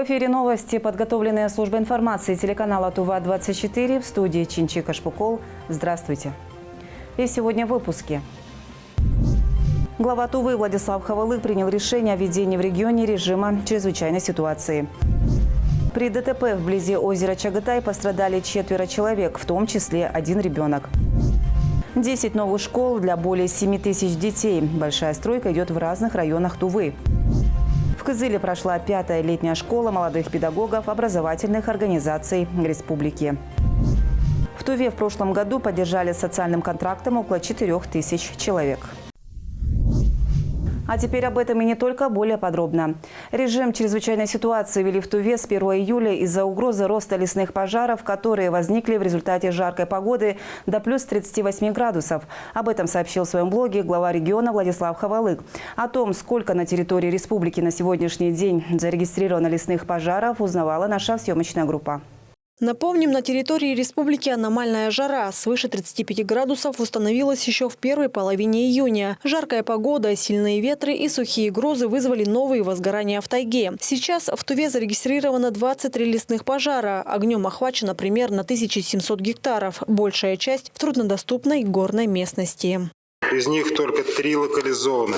В эфире новости, подготовленные службой информации телеканала ТУВА-24, в студии Чинчик Ашпукол. Здравствуйте. И сегодня в выпуске. Глава Тувы Владислав Хавалык принял решение о введении в регионе режима чрезвычайной ситуации. При ДТП вблизи озера Чагатай пострадали 4 человек, в том числе 1 ребенок. 10 новых школ для более 7 тысяч детей. Большая стройка идет в разных районах Тувы. В Кызыле прошла 5-я летняя школа молодых педагогов образовательных организаций республики. В Туве в прошлом году поддержали социальным контрактом около 4 тысяч человек. А теперь об этом и не только, более подробно. Режим чрезвычайной ситуации ввели в Туве с 1 июля из-за угрозы роста лесных пожаров, которые возникли в результате жаркой погоды до плюс 38 градусов. Об этом сообщил в своем блоге глава региона Владислав Хавалык. О том, сколько на территории республики на сегодняшний день зарегистрировано лесных пожаров, узнавала наша съемочная группа. Напомним, на территории республики аномальная жара свыше 35 градусов установилась еще в первой половине июня. Жаркая погода, сильные ветры и сухие грозы вызвали новые возгорания в тайге. Сейчас в Туве зарегистрировано 23 лесных пожара. Огнем охвачено примерно 1700 гектаров. Большая часть в труднодоступной горной местности. Из них только 3 локализованы.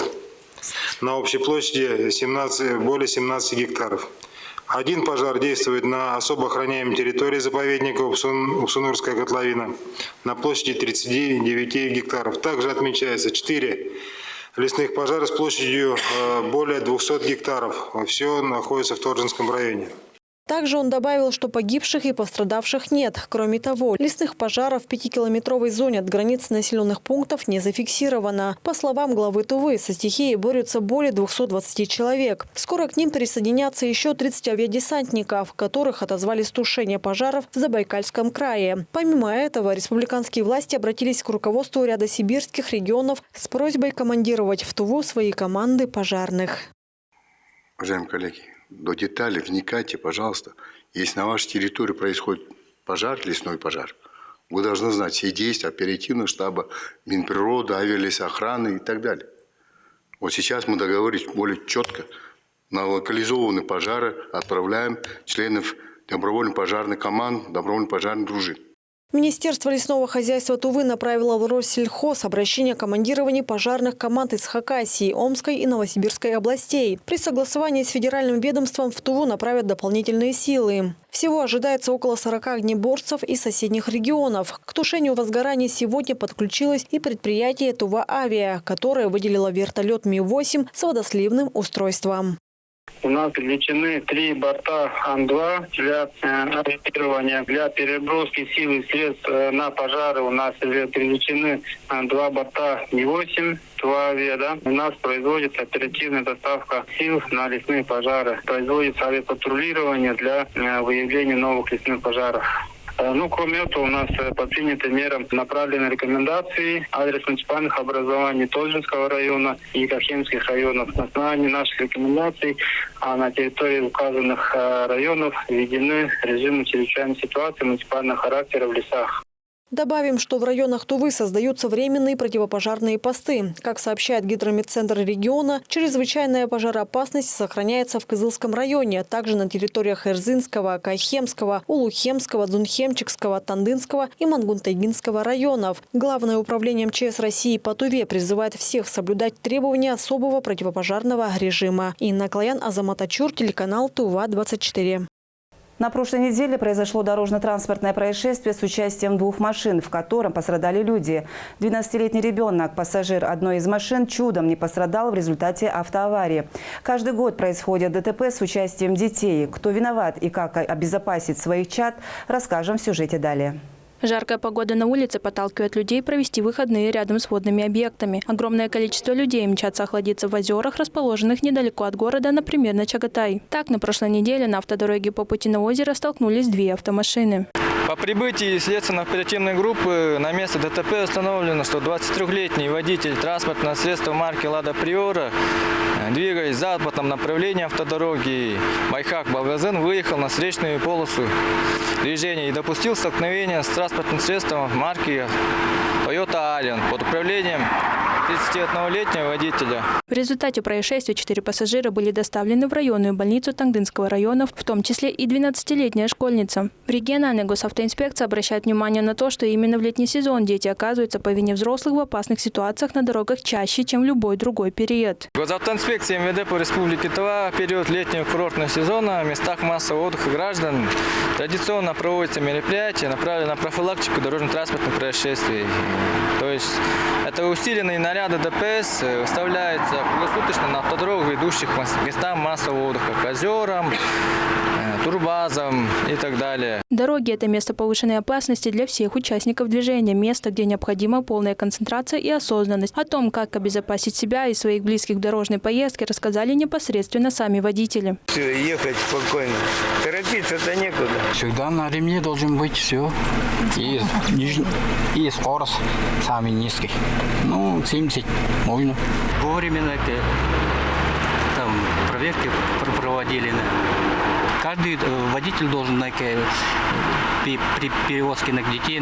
На общей площади более 17 гектаров. Один пожар действует на особо охраняемой территории заповедника Упсунурская котловина на площади 39 гектаров. Также отмечается 4 лесных пожара с площадью более 200 гектаров. Все находится в Торжинском районе. Также он добавил, что погибших и пострадавших нет. Кроме того, лесных пожаров в 5-километровой зоне от границ населенных пунктов не зафиксировано. По словам главы Тувы, со стихией борются более 220 человек. Скоро к ним присоединятся еще 30 авиадесантников, которых отозвали с тушения пожаров в Забайкальском крае. Помимо этого, республиканские власти обратились к руководству ряда сибирских регионов с просьбой командировать в Туву свои команды пожарных. Уважаемые коллеги, до деталей вникайте, пожалуйста. Если на вашей территории происходит пожар, лесной пожар, вы должны знать все действия оперативного штаба, Минприроды, авиалесохраны и так далее. Вот сейчас мы договорились более четко. На локализованные пожары отправляем членов добровольных пожарных команд, добровольных пожарных дружин. Министерство лесного хозяйства Тувы направило в Россельхоз обращение о командировании пожарных команд из Хакасии, Омской и Новосибирской областей. При согласовании с федеральным ведомством в Туву направят дополнительные силы. Всего ожидается около 40 огнеборцев из соседних регионов. К тушению возгораний сегодня подключилось и предприятие «Тува-Авиа», которое выделило вертолет Ми-8 с водосливным устройством. У нас привлечены 3 борта Ан-2 для ориентирования, для переброски сил и средств на пожары. У нас привлечены 2 борта Ми-8, Тува-Авиа. Да? У нас производится оперативная доставка сил на лесные пожары. Производится авиапатрулирование для выявления новых лесных пожаров. Кроме этого, у нас по принятым мерам направлены рекомендации адрес муниципальных образований Торжинского района и Кахемских районов. На основании наших рекомендаций на территории указанных районов введены режимы чрезвычайной ситуации муниципального характера в лесах. Добавим, что в районах Тувы создаются временные противопожарные посты. Как сообщает гидрометцентр региона, чрезвычайная пожароопасность сохраняется в Кызылском районе, а также на территориях Эрзинского, Кайхемского, Улухемского, Дзунхемчикского, Тандынского и Мангун-Тайгинского районов. Главное управление МЧС России по Туве призывает всех соблюдать требования особого противопожарного режима. Инна Клоян, Азамат Ачур, телеканал ТУВА-24. На прошлой неделе произошло дорожно-транспортное происшествие с участием 2 машин, в котором пострадали люди. 12-летний ребенок, пассажир одной из машин, чудом не пострадал в результате автоаварии. Каждый год происходят ДТП с участием детей. Кто виноват и как обезопасить своих чад, расскажем в сюжете далее. Жаркая погода на улице подталкивает людей провести выходные рядом с водными объектами. Огромное количество людей мчатся охладиться в озерах, расположенных недалеко от города, например, на Чагатай. Так, на прошлой неделе на автодороге по пути на озеро столкнулись 2 автомашины. По прибытии следственно-оперативной группы на место ДТП установлено, что 23-летний водитель транспортного средства марки «Лада Приора», двигаясь в западном направлении автодороги Байхак-Балгазин, выехал на встречную полосу движения и допустил столкновение с транспортным средством марки Toyota Allion под управлением 31-летнего водителя. В результате происшествия 4 пассажира были доставлены в районную больницу Тангдынского района, в том числе и 12-летняя школьница. В региональной госавтоинспекции обращают внимание на то, что именно в летний сезон дети оказываются по вине взрослых в опасных ситуациях на дорогах чаще, чем в любой другой период. Госавтоинспекция МВД по Республике Тыва в период летнего курортного сезона в местах массового отдыха граждан традиционно проводятся мероприятия, направленные на профилактику дорожно-транспортных происшествий. То есть это усиленные наряды ДПС выставляются круглосуточно на автодорогах, ведущих к местам массового отдыха, к озерам, турбазам и так далее. Дороги – это место повышенной опасности для всех участников движения, место, где необходима полная концентрация и осознанность. О том, как обезопасить себя и своих близких в дорожной поездке, рассказали непосредственно сами водители. Ехать спокойно. Торопиться-то некуда. Всегда на ремне должен быть все. И скорость самый низкий. 70 можно. Вовремя там проверки проводили. Каждый водитель должен при перевозке детей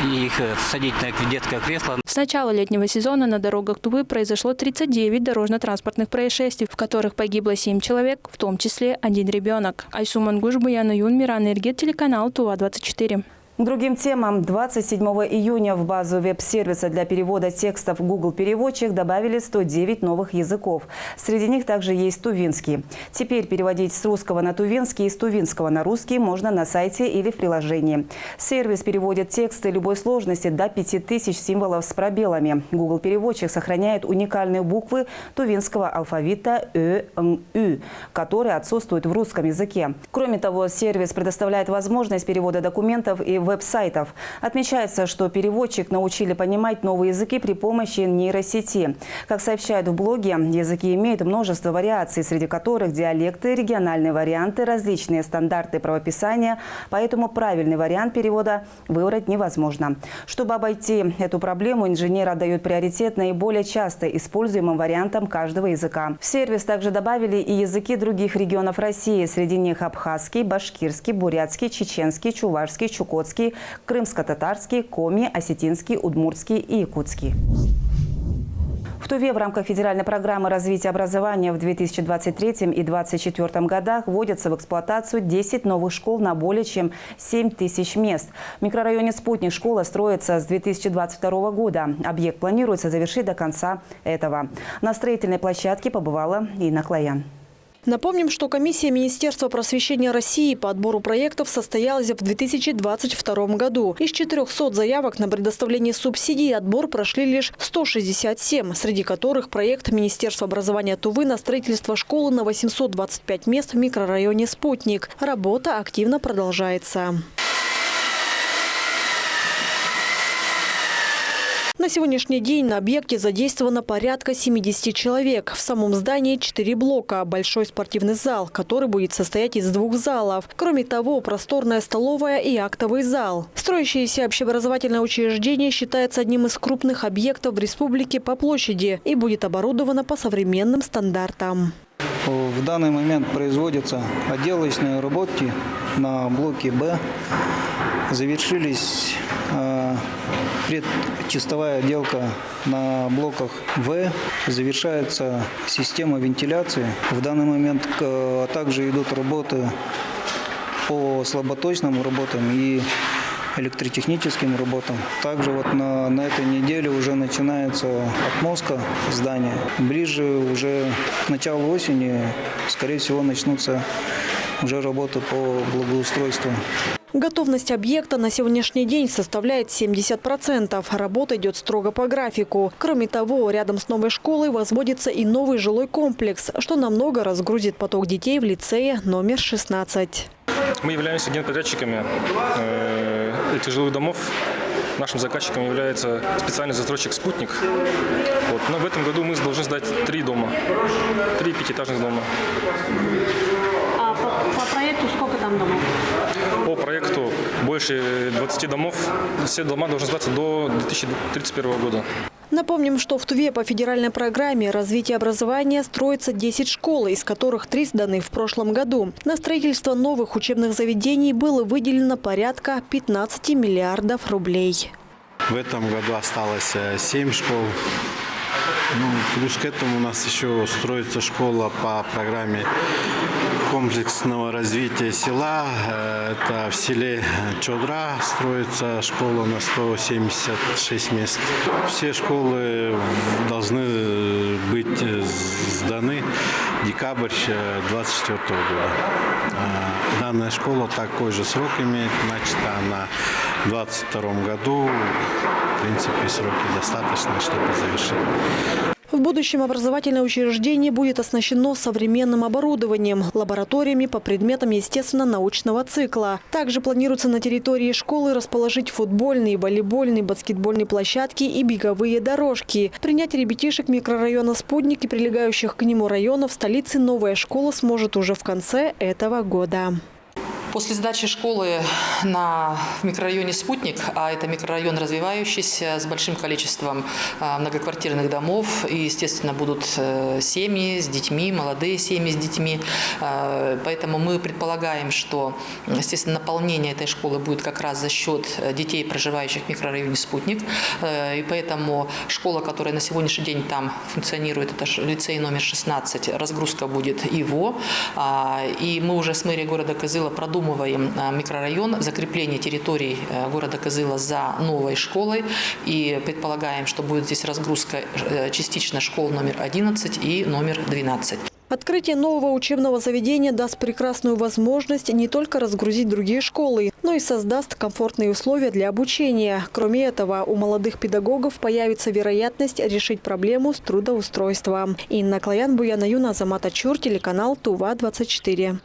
их садить в детское кресло. С начала летнего сезона на дорогах Тувы произошло 39 дорожно-транспортных происшествий, в которых погибло 7 человек, в том числе 1 ребенок. Айсу Мангуш, Буяна Юн, Миран Эргет, телеканал Тува-24. К другим темам. 27 июня в базу веб-сервиса для перевода текстов Google Переводчик добавили 109 новых языков. Среди них также есть тувинский. Теперь переводить с русского на тувинский и с тувинского на русский можно на сайте или в приложении. Сервис переводит тексты любой сложности до 5000 символов с пробелами. Google Переводчик сохраняет уникальные буквы тувинского алфавита Ö, Н, Ü, которые отсутствуют в русском языке. Кроме того, сервис предоставляет возможность перевода документов и веб-сайтов. Отмечается, что переводчик научили понимать новые языки при помощи нейросети. Как сообщают в блоге, языки имеют множество вариаций, среди которых диалекты, региональные варианты, различные стандарты правописания, поэтому правильный вариант перевода выбрать невозможно. Чтобы обойти эту проблему, инженеры отдают приоритет наиболее часто используемым вариантам каждого языка. В сервис также добавили и языки других регионов России. Среди них абхазский, башкирский, бурятский, чеченский, чувашский, чукотский, крымско-татарский, коми, осетинский, удмуртский и якутский. В Туве в рамках федеральной программы развития образования в 2023 и 2024 годах вводятся в эксплуатацию 10 новых школ на более чем 7000 мест. В микрорайоне «Спутник» школа строится с 2022 года. Объект планируется завершить до конца этого. На строительной площадке побывала Инна Клоян. Напомним, что комиссия Министерства просвещения России по отбору проектов состоялась в 2022 году. Из 400 заявок на предоставление субсидий отбор прошли лишь 167, среди которых проект Министерства образования Тувы на строительство школы на 825 мест в микрорайоне «Спутник». Работа активно продолжается. На сегодняшний день на объекте задействовано порядка 70 человек. В самом здании 4 блока, большой спортивный зал, который будет состоять из 2 залов. Кроме того, просторная столовая и актовый зал. Строящееся общеобразовательное учреждение считается одним из крупных объектов в республике по площади и будет оборудовано по современным стандартам. В данный момент производятся отделочные работы на блоке «Б». Завершились предчистовая отделка на блоках «В». Завершается система вентиляции. В данный момент также идут работы по слаботочным работам и электротехническим работам. Также на этой неделе уже начинается отмостка здания. Ближе уже к началу осени, скорее всего, начнутся уже работы по благоустройству. Готовность объекта на сегодняшний день составляет 70%. Работа идет строго по графику. Кроме того, рядом с новой школой возводится и новый жилой комплекс, что намного разгрузит поток детей в лицее номер 16. Мы являемся генподрядчиками этих жилых домов. Нашим заказчиком является специальный застройщик «Спутник». Но в этом году мы должны сдать 3 дома, 3 пятиэтажных дома. А по проекту сколько там домов? По проекту больше 20 домов. Все дома должны сдаться до 2031 года. Напомним, что в Туве по федеральной программе развития образования строится 10 школ, из которых 3 сданы в прошлом году. На строительство новых учебных заведений было выделено порядка 15 миллиардов рублей. В этом году осталось 7 школ. Ну, плюс к этому у нас еще строится школа по программе комплексного развития села. Это в селе Чодра строится школа на 176 мест. Все школы должны быть сданы декабрь 2024 года. Данная школа такой же срок имеет, начата она в 2022 году. В принципе, сроки достаточно, чтобы завершить. В будущем образовательное учреждение будет оснащено современным оборудованием, лабораториями по предметам естественно-научного цикла. Также планируется на территории школы расположить футбольные, волейбольные, баскетбольные площадки и беговые дорожки. Принять ребятишек микрорайона «Спутник» и прилегающих к нему районов столицы новая школа сможет уже в конце этого года. После сдачи школы в микрорайоне «Спутник», а это микрорайон развивающийся, с большим количеством многоквартирных домов, и, естественно, будут семьи с детьми, молодые семьи с детьми. Поэтому мы предполагаем, что, естественно, наполнение этой школы будет как раз за счет детей, проживающих в микрорайоне «Спутник». И поэтому школа, которая на сегодняшний день там функционирует, это лицей номер 16, разгрузка будет его. И мы уже с мэрией города Кызыла продумываем микрорайон, закрепление территорий города Кызыла за новой школой. И предполагаем, что будет здесь разгрузка частично школ номер 11 и номер 12. Открытие нового учебного заведения даст прекрасную возможность не только разгрузить другие школы, но и создаст комфортные условия для обучения. Кроме этого, у молодых педагогов появится вероятность решить проблему с трудоустройством. Инна Клоян, Буяна Юна, Азамат Ачур, телеканал Тува-24.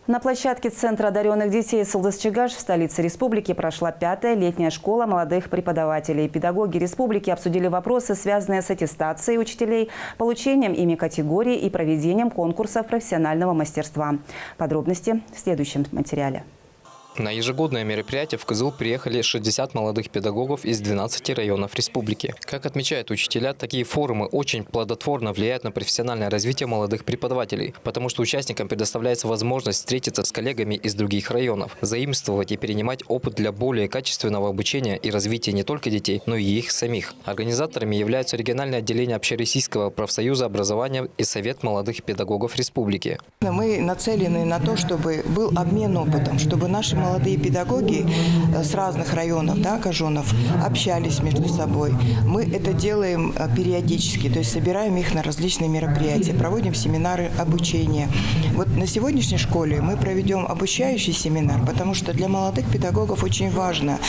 На площадке Центра одаренных детей Сылдыс-Чыгаш в столице республики прошла 5-я летняя школа молодых преподавателей. Педагоги республики обсудили вопросы, связанные с аттестацией учителей, получением ими категорий и проведением конкурсов профессионального мастерства. Подробности в следующем материале. На ежегодное мероприятие в Кызыл приехали 60 молодых педагогов из 12 районов республики. Как отмечают учителя, такие форумы очень плодотворно влияют на профессиональное развитие молодых преподавателей, потому что участникам предоставляется возможность встретиться с коллегами из других районов, заимствовать и перенимать опыт для более качественного обучения и развития не только детей, но и их самих. Организаторами являются региональное отделение Общероссийского профсоюза образования и Совет молодых педагогов республики. Мы нацелены на то, чтобы был обмен опытом, чтобы наши молодые педагоги с разных районов, Кажонов, общались между собой. Мы это делаем периодически, то есть собираем их на различные мероприятия, проводим семинары обучения. Вот на сегодняшней школе мы проведем обучающий семинар, потому что для молодых педагогов очень важно,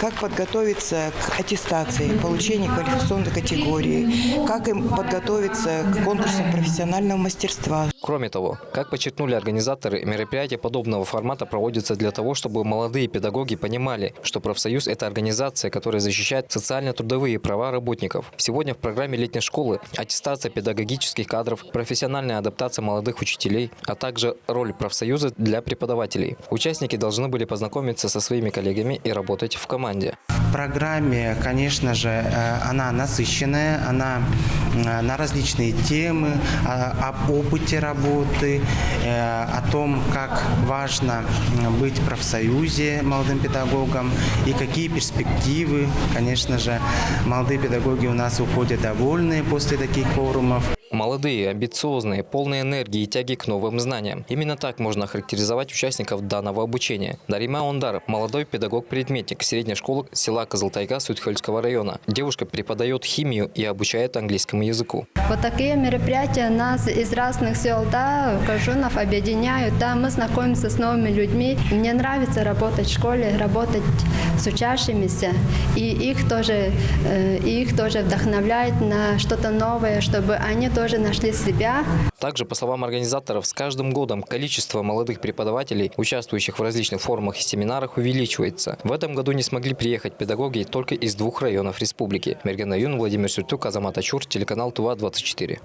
как подготовиться к аттестации, получению квалификационной категории, как им подготовиться к конкурсам профессионального мастерства. Кроме того, как подчеркнули организаторы, мероприятия подобного формата проводятся для того, чтобы молодые педагоги понимали, что профсоюз – это организация, которая защищает социально-трудовые права работников. Сегодня в программе летней школы аттестация педагогических кадров, профессиональная адаптация молодых учителей, а также роль профсоюза для преподавателей. Участники должны были познакомиться со своими коллегами и работать в команде. В программе, конечно же, она насыщенная, она на различные темы, об опыте работы, о том, как важно быть в профсоюзе молодым педагогам и какие перспективы. Конечно же, молодые педагоги у нас уходят довольные после таких форумов. Молодые, амбициозные, полные энергии и тяги к новым знаниям. Именно так можно охарактеризовать участников данного обучения. Дарима Ондар – молодой педагог-предметник средней школы села Кызылтайга Судхольского района. Девушка преподает химию и обучает английскому языку. Вот такие мероприятия нас из разных сел, Кажонов объединяют. Мы знакомимся с новыми людьми. Мне нравится работать в школе, работать с учащимися. И их тоже вдохновляет на что-то новое, чтобы они тоже нашли себя. Также, по словам организаторов, с каждым годом количество молодых преподавателей, участвующих в различных форумах и семинарах, увеличивается. В этом году не смогли приехать педагоги только из 2 районов республики. Мерген Аюн, Владимир Сюртюк, Азамат Ачур, телеканал Тува-24.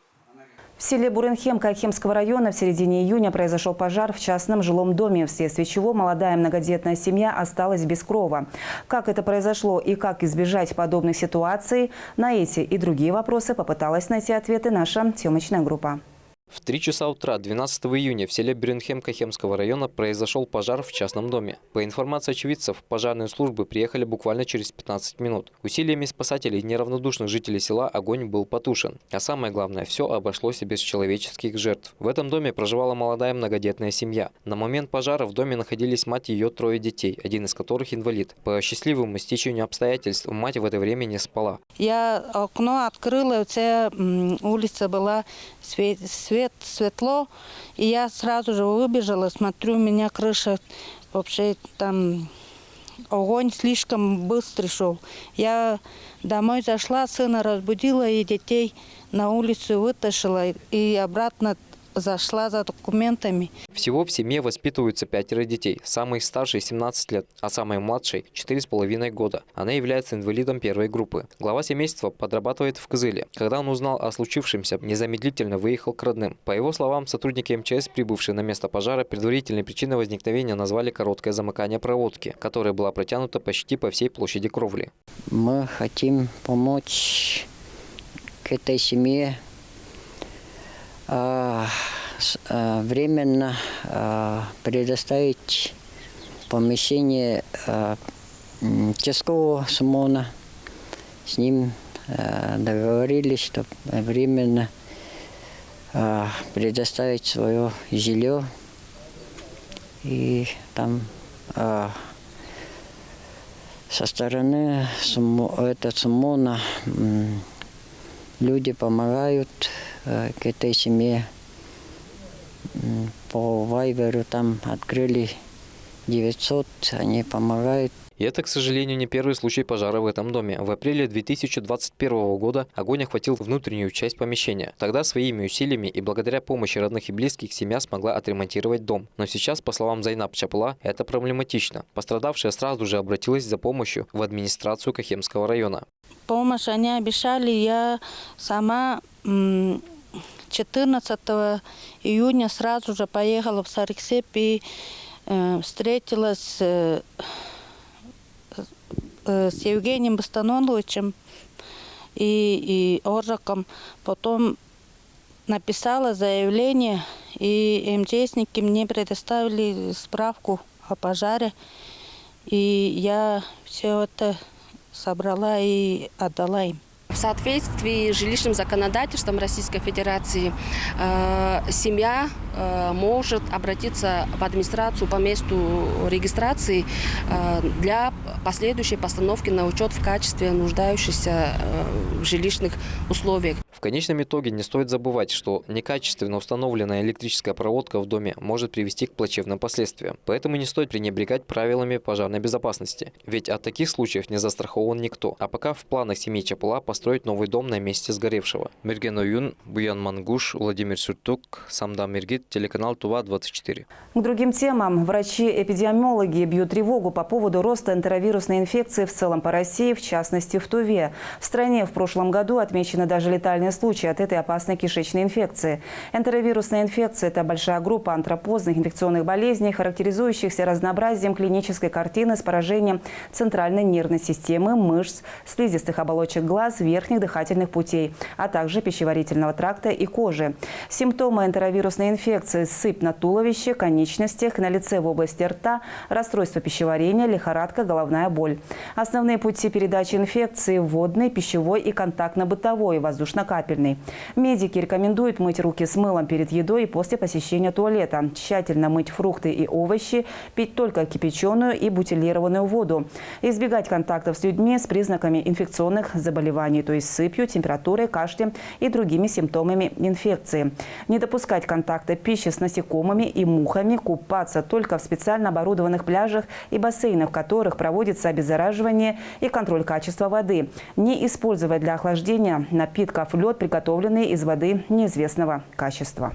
В селе Буренхем Кайхемского района в середине июня произошел пожар в частном жилом доме, вследствие чего молодая многодетная семья осталась без крова. Как это произошло и как избежать подобных ситуаций, на эти и другие вопросы попыталась найти ответы наша съемочная группа. В 3 часа утра 12 июня в селе Брюнхем Кахемского района произошел пожар в частном доме. По информации очевидцев, пожарные службы приехали буквально через 15 минут. Усилиями спасателей и неравнодушных жителей села огонь был потушен. А самое главное, все обошлось без человеческих жертв. В этом доме проживала молодая многодетная семья. На момент пожара в доме находились мать и ее 3 детей, один из которых инвалид. По счастливому стечению обстоятельств мать в это время не спала. Я окно открыла, улица была светло, и я сразу же выбежала, смотрю, у меня крыша, вообще там огонь слишком быстро шел. Я домой зашла, сына разбудила и детей на улицу вытащила и обратно зашла за документами. Всего в семье воспитываются 5 детей. Самый старший 17 лет, а самый младший 4,5 года. Она является инвалидом 1 группы. Глава семейства подрабатывает в Кызыле. Когда он узнал о случившемся, незамедлительно выехал к родным. По его словам, сотрудники МЧС, прибывшие на место пожара, предварительной причиной возникновения назвали короткое замыкание проводки, которая была протянута почти по всей площади кровли. Мы хотим помочь к этой семье, временно предоставить помещение Тяжкова Сумона. С ним договорились, что временно предоставить свое жилье. И там со стороны Сумона люди помогают к этой семье. По Вайберу там открыли 900, они помогают. И это, к сожалению, не первый случай пожара в этом доме. В апреле 2021 года огонь охватил внутреннюю часть помещения. Тогда своими усилиями и благодаря помощи родных и близких семья смогла отремонтировать дом. Но сейчас, по словам Зайнаб Чапла, это проблематично. Пострадавшая сразу же обратилась за помощью в администрацию Кахемского района. Помощь они обещали, я сама 14 июня сразу же поехала в Сарыксеп и встретилась с Евгением Бастаноновичем и Оржаком. Потом написала заявление, и МЧСники мне предоставили справку о пожаре. И я все это собрала и отдала им. В соответствии с жилищным законодательством Российской Федерации семья может обратиться в администрацию по месту регистрации для последующей постановки на учет в качестве нуждающихся в жилищных условиях. В конечном итоге не стоит забывать, что некачественно установленная электрическая проводка в доме может привести к плачевным последствиям. Поэтому не стоит пренебрегать правилами пожарной безопасности. Ведь от таких случаев не застрахован никто. А пока в планах семьи Чапла построить новый дом на месте сгоревшего. Мерген Оюн, Буян Мангуш, Владимир Сюртук, Самдам Миргит, телеканал Тува-24. К другим темам. Врачи-эпидемиологи бьют тревогу по поводу роста энтеровирусной инфекции в целом по России, в частности в Туве. В стране в прошлом году отмечены даже летальные случаи от этой опасной кишечной инфекции. Энтеровирусная инфекция – это большая группа антропозных инфекционных болезней, характеризующихся разнообразием клинической картины с поражением центральной нервной системы, мышц, слизистых оболочек глаз, верхних дыхательных путей, а также пищеварительного тракта и кожи. Симптомы энтеровирусной инфекции – сыпь на туловище, конечностях, на лице в области рта, расстройство пищеварения, лихорадка, головная боль. Основные пути передачи инфекции – водный, пищевой и контактно-бытовой, воздушно-капельный. Медики рекомендуют мыть руки с мылом перед едой и после посещения туалета, тщательно мыть фрукты и овощи, пить только кипяченую и бутилированную воду, избегать контактов с людьми с признаками инфекционных заболеваний, то есть сыпью, температурой, кашлем и другими симптомами инфекции. Не допускать контакта пищи с насекомыми и мухами, купаться только в специально оборудованных пляжах и бассейнах, в которых проводится обеззараживание и контроль качества воды. Не использовать для охлаждения напитков лед, приготовленный из воды неизвестного качества.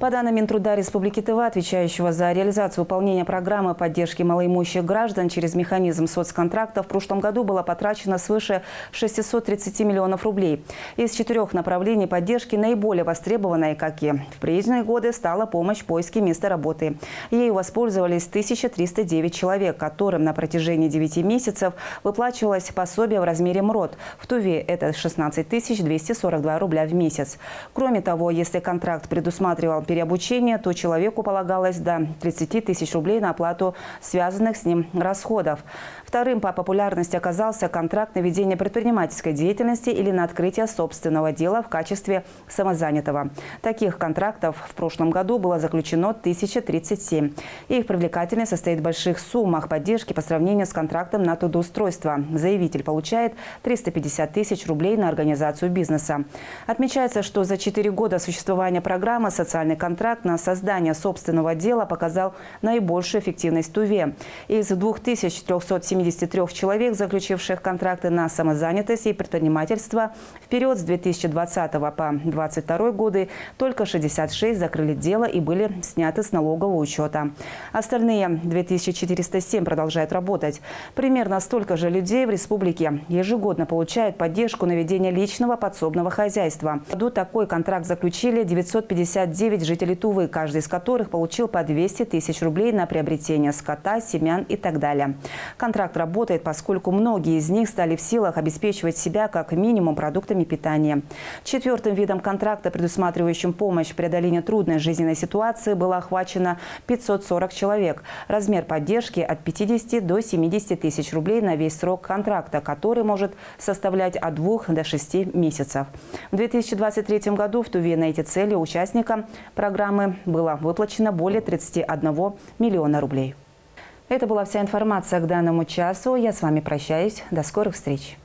По данным Минтруда Республики Тыва, отвечающего за реализацию выполнения программы поддержки малоимущих граждан через механизм соцконтракта, в прошлом году было потрачено свыше 630 миллионов рублей. Из 4 направлений поддержки наиболее востребованной, как и в прежние годы, стала помощь в поиске места работы. Ею воспользовались 1309 человек, которым на протяжении 9 месяцев выплачивалось пособие в размере МРОТ. В Туве это 16 242 рубля в месяц. Кроме того, если контракт предусматривал переобучение, то человеку полагалось до 30 тысяч рублей на оплату связанных с ним расходов. Вторым по популярности оказался контракт на ведение предпринимательской деятельности или на открытие собственного дела в качестве самозанятого. Таких контрактов в прошлом году было заключено 1037. Их привлекательность состоит в больших суммах поддержки по сравнению с контрактом на трудоустройство. Заявитель получает 350 тысяч рублей на организацию бизнеса. Отмечается, что за 4 года существования программы социальный контракт на создание собственного дела показал наибольшую эффективность в Туве. Из 2373 человек, заключивших контракты на самозанятость и предпринимательство, в период с 2020 по 2022 годы только 66 закрыли дело и были сняты с налогового учета. Остальные 2407 продолжают работать. Примерно столько же людей в республике ежегодно получают поддержку на ведение личного подсобного хозяйства. В году такой контракт заключили 959 жителей Тувы, каждый из которых получил по 200 тысяч рублей на приобретение скота, семян и так далее. Контракт работает, поскольку многие из них стали в силах обеспечивать себя как минимум продуктами питания. 4-м видом контракта, предусматривающим помощь в преодолении трудной жизненной ситуации, было охвачено 540 человек. Размер поддержки от 50 до 70 тысяч рублей на весь срок контракта, который может составлять от 2 до 6 месяцев. В 2023 году в Туве на эти цели участникам программы было выплачено более 31 миллиона рублей. Это была вся информация к данному часу. Я с вами прощаюсь. До скорых встреч.